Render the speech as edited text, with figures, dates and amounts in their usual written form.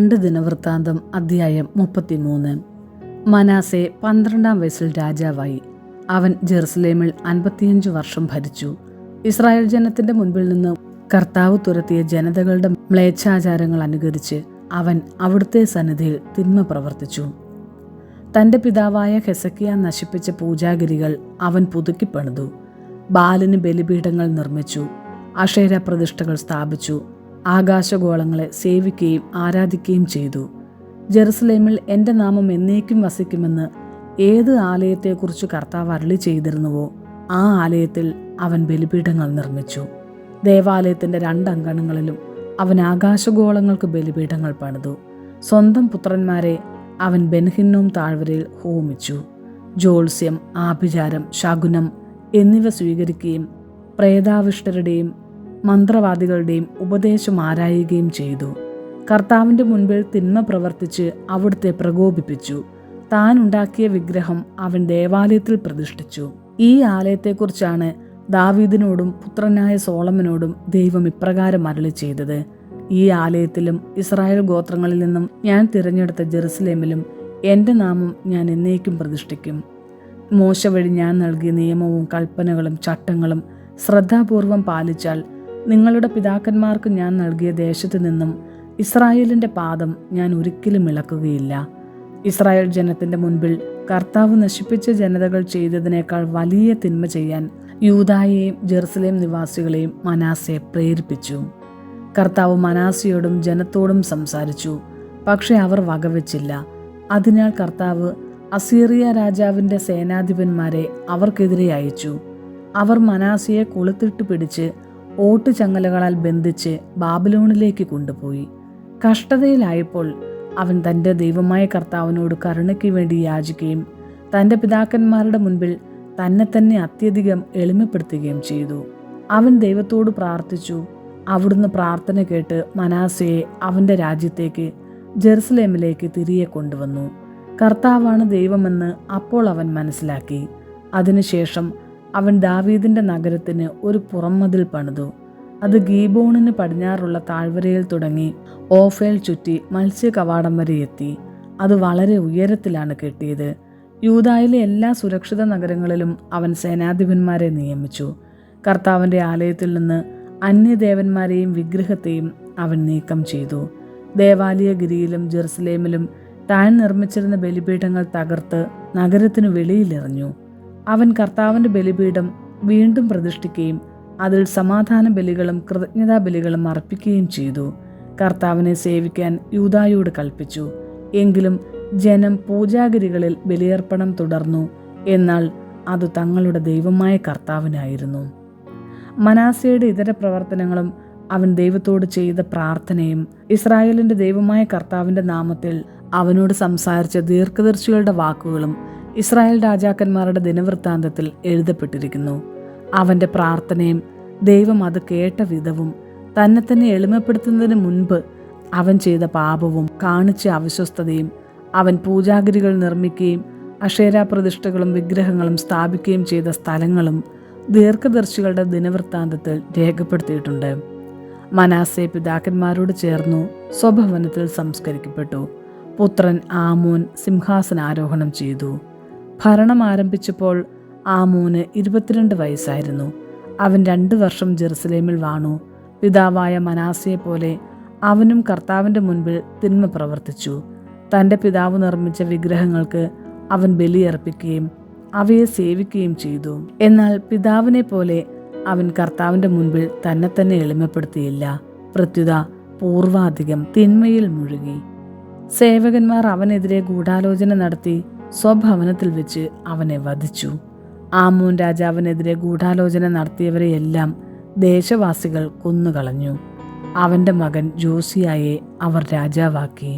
2 ദിനവൃത്താന്തം അധ്യായം 33. മനാസെ 12-ാം വയസ്സിൽ രാജാവായി. അവൻ ജെറുസലേമിൽ 55 വർഷം ഭരിച്ചു. ഇസ്രായേൽ ജനത്തിന്റെ മുൻപിൽ നിന്ന് കർത്താവ് തുരത്തിയ ജനതകളുടെ മ്ലേച്ഛാചാരങ്ങൾ അനുകരിച്ച് അവൻ അവിടുത്തെ സന്നിധിയിൽ തിന്മ പ്രവർത്തിച്ചു. തന്റെ പിതാവായ ഹെസക്കിയ നശിപ്പിച്ച പൂജാഗിരികൾ അവൻ പുതുക്കിപ്പണിതു. ബാലിന് ബലിപീഠങ്ങൾ നിർമ്മിച്ചു. അശേര പ്രതിഷ്ഠകൾ സ്ഥാപിച്ചു. ആകാശഗോളങ്ങളെ സേവിക്കുകയും ആരാധിക്കുകയും ചെയ്തു. ജെറുസലേമിൽ എൻ്റെ നാമം എന്നേക്കും വസിക്കുമെന്ന് ഏത് ആലയത്തെക്കുറിച്ച് കർത്താവ് അരുളി ചെയ്തിരുന്നുവോ ആ ആലയത്തിൽ അവൻ ബലിപീഠങ്ങൾ നിർമ്മിച്ചു. ദേവാലയത്തിൻ്റെ 2 അങ്കണങ്ങളിലും അവൻ ആകാശഗോളങ്ങൾക്ക് ബലിപീഠങ്ങൾ പണിതു. സ്വന്തം പുത്രന്മാരെ അവൻ ബെൻഹിന്നോം താഴ്വരയിൽ ഹോമിച്ചു. ജ്യോത്സ്യം, ആഭിചാരം, ശകുനം എന്നിവ സ്വീകരിക്കുകയും പ്രേതാവിഷ്ടരുടെയും മന്ത്രവാദികളുടെയും ഉപദേശം ആരായുകയും ചെയ്തു. കർത്താവിൻ്റെ മുൻപിൽ തിന്മ പ്രവർത്തിച്ച് അവിടുത്തെ പ്രകോപിപ്പിച്ചു. താൻ ഉണ്ടാക്കിയ വിഗ്രഹം അവൻ ദേവാലയത്തിൽ പ്രതിഷ്ഠിച്ചു. ഈ ആലയത്തെക്കുറിച്ചാണ് ദാവീദിനോടും പുത്രനായ സോളമനോടും ദൈവം ഇപ്രകാരം അരുളി ചെയ്തത്: ഈ ആലയത്തിലും ഇസ്രായേൽ ഗോത്രങ്ങളിൽ നിന്നും ഞാൻ തിരഞ്ഞെടുത്ത ജെറുസലേമിലും എൻ്റെ നാമം ഞാൻ എന്നേക്കും പ്രതിഷ്ഠിക്കും. മോശ വഴി ഞാൻ നൽകിയ നിയമവും കൽപ്പനകളും ചട്ടങ്ങളും ശ്രദ്ധാപൂർവം പാലിച്ചാൽ നിങ്ങളുടെ പിതാക്കന്മാർക്ക് ഞാൻ നൽകിയ ദേശത്തു നിന്നും ഇസ്രായേലിൻ്റെ പാദം ഞാൻ ഒരിക്കലും ഇളക്കുകയില്ല. ഇസ്രായേൽ ജനത്തിൻ്റെ മുൻപിൽ കർത്താവ് നശിപ്പിച്ച ജനതകൾ ചെയ്തതിനേക്കാൾ വലിയ തിന്മ ചെയ്യാൻ യൂദായെയും ജെറുസലേം നിവാസികളെയും മനാസെ പ്രേരിപ്പിച്ചു. കർത്താവ് മനാസയോടും ജനത്തോടും സംസാരിച്ചു, പക്ഷെ അവർ വകവെച്ചില്ല. അതിനാൽ കർത്താവ് അസീറിയ രാജാവിൻ്റെ സേനാധിപന്മാരെ അവർക്കെതിരെ അയച്ചു. അവർ മനാസയെ കൊളുത്തിട്ട് പിടിച്ച് ഓട്ടുചങ്ങലകളാൽ ബന്ധിച്ച് ബാബിലോണിലേക്ക് കൊണ്ടുപോയി. കഷ്ടതയിലായപ്പോൾ അവൻ തൻ്റെ ദൈവമായ കർത്താവിനോട് കരുണയ്ക്ക് വേണ്ടി യാചിക്കുകയും തൻ്റെ പിതാക്കന്മാരുടെ മുൻപിൽ തന്നെ അത്യധികം എളിമപ്പെടുത്തുകയും ചെയ്തു. അവൻ ദൈവത്തോട് പ്രാർത്ഥിച്ചു. അവിടുന്ന് പ്രാർത്ഥന കേട്ട് മനാസയെ അവൻ്റെ രാജ്യത്തേക്ക് ജെറുസലേമിലേക്ക് തിരികെ കൊണ്ടുവന്നു. കർത്താവാണ് ദൈവമെന്ന് അപ്പോൾ അവൻ മനസ്സിലാക്കി. അതിനുശേഷം അവൻ ദാവീദിന്റെ നഗരത്തിന് ഒരു പുറംമതിൽ പണിതു. അത് ഗീബോണിന് പടിഞ്ഞാറുള്ള താഴ്വരയിൽ തുടങ്ങി ഓഫേൽ ചുറ്റി മത്സ്യകവാടം വരെ എത്തി. അത് വളരെ ഉയരത്തിലാണ് കെട്ടിയത്. യൂദായിലെ എല്ലാ സുരക്ഷിത നഗരങ്ങളിലും അവൻ സേനാധിപന്മാരെ നിയമിച്ചു. കർത്താവിൻ്റെ ആലയത്തിൽ നിന്ന് അന്യദേവന്മാരെയും വിഗ്രഹത്തെയും അവൻ നീക്കം ചെയ്തു. ദേവാലയഗിരിയിലും ജെറുസലേമിലും താൻ നിർമ്മിച്ചിരുന്ന ബലിപീഠങ്ങൾ തകർത്ത് നഗരത്തിനു വെളിയിലെറിഞ്ഞു. അവൻ കർത്താവിൻ്റെ ബലിപീഠം വീണ്ടും പ്രതിഷ്ഠിക്കുകയും അതിൽ സമാധാന ബലികളും കൃതജ്ഞതാ ബലികളും അർപ്പിക്കുകയും ചെയ്തു. കർത്താവിനെ സേവിക്കാൻ യൂദായോട് കൽപ്പിച്ചു. എങ്കിലും ജനം പൂജാഗിരികളിൽ ബലിയർപ്പണം തുടർന്നു. എന്നാൽ അത് തങ്ങളുടെ ദൈവമായ കർത്താവിനായിരുന്നു. മനാസയുടെ ഇതര പ്രവർത്തനങ്ങളും അവൻ ദൈവത്തോട് ചെയ്ത പ്രാർത്ഥനയും ഇസ്രായേലിൻ്റെ ദൈവമായ കർത്താവിൻ്റെ നാമത്തിൽ അവനോട് സംസാരിച്ച ദീർഘദർശികളുടെ വാക്കുകളും ഇസ്രായേൽ രാജാക്കന്മാരുടെ ദിനവൃത്താന്തത്തിൽ എഴുതപ്പെട്ടിരിക്കുന്നു. അവൻ്റെ പ്രാർത്ഥനയും ദൈവം അത് കേട്ട വിധവും തന്നെ എളിമപ്പെടുത്തുന്നതിന് മുൻപ് അവൻ ചെയ്ത പാപവും കാണിച്ച അവിശ്വസ്തതയും അവൻ പൂജാഗിരികൾ നിർമ്മിക്കുകയും അശേരാ പ്രതിഷ്ഠകളും വിഗ്രഹങ്ങളും സ്ഥാപിക്കുകയും ചെയ്ത സ്ഥലങ്ങളും ദീർഘദർശികളുടെ ദിനവൃത്താന്തത്തിൽ രേഖപ്പെടുത്തിയിട്ടുണ്ട്. മനാസെ പിതാക്കന്മാരോട് ചേർന്നു സ്വഭവനത്തിൽ സംസ്കരിക്കപ്പെട്ടു. പുത്രൻ ആമോൻ സിംഹാസനാരോഹണം ചെയ്തു. ഭരണം ആരംഭിച്ചപ്പോൾ ആമോന് 22 വയസ്സായിരുന്നു. അവൻ 2 വർഷം ജെറുസലേമിൽ വാണു. പിതാവായ മനാസയെ പോലെ അവനും കർത്താവിൻ്റെ മുൻപിൽ തിന്മ പ്രവർത്തിച്ചു. തൻ്റെ പിതാവ് നിർമ്മിച്ച വിഗ്രഹങ്ങൾക്ക് അവൻ ബലിയർപ്പിക്കുകയും അവയെ സേവിക്കുകയും ചെയ്തു. എന്നാൽ പിതാവിനെ പോലെ അവൻ കർത്താവിൻ്റെ മുൻപിൽ തന്നെ എളിമപ്പെടുത്തിയില്ല. പ്രത്യുത പൂർവാധികം തിന്മയിൽ മുഴുകി. സേവകന്മാർ അവനെതിരെ ഗൂഢാലോചന നടത്തി സ്വഭവനത്തിൽ വെച്ച് അവനെ വധിച്ചു. ആമോൻ രാജാവിനെതിരെ ഗൂഢാലോചന നടത്തിയവരെയെല്ലാം ദേശവാസികൾ കൊന്നുകളഞ്ഞു. അവൻ്റെ മകൻ ജോസിയായെ അവർ രാജാവാക്കി.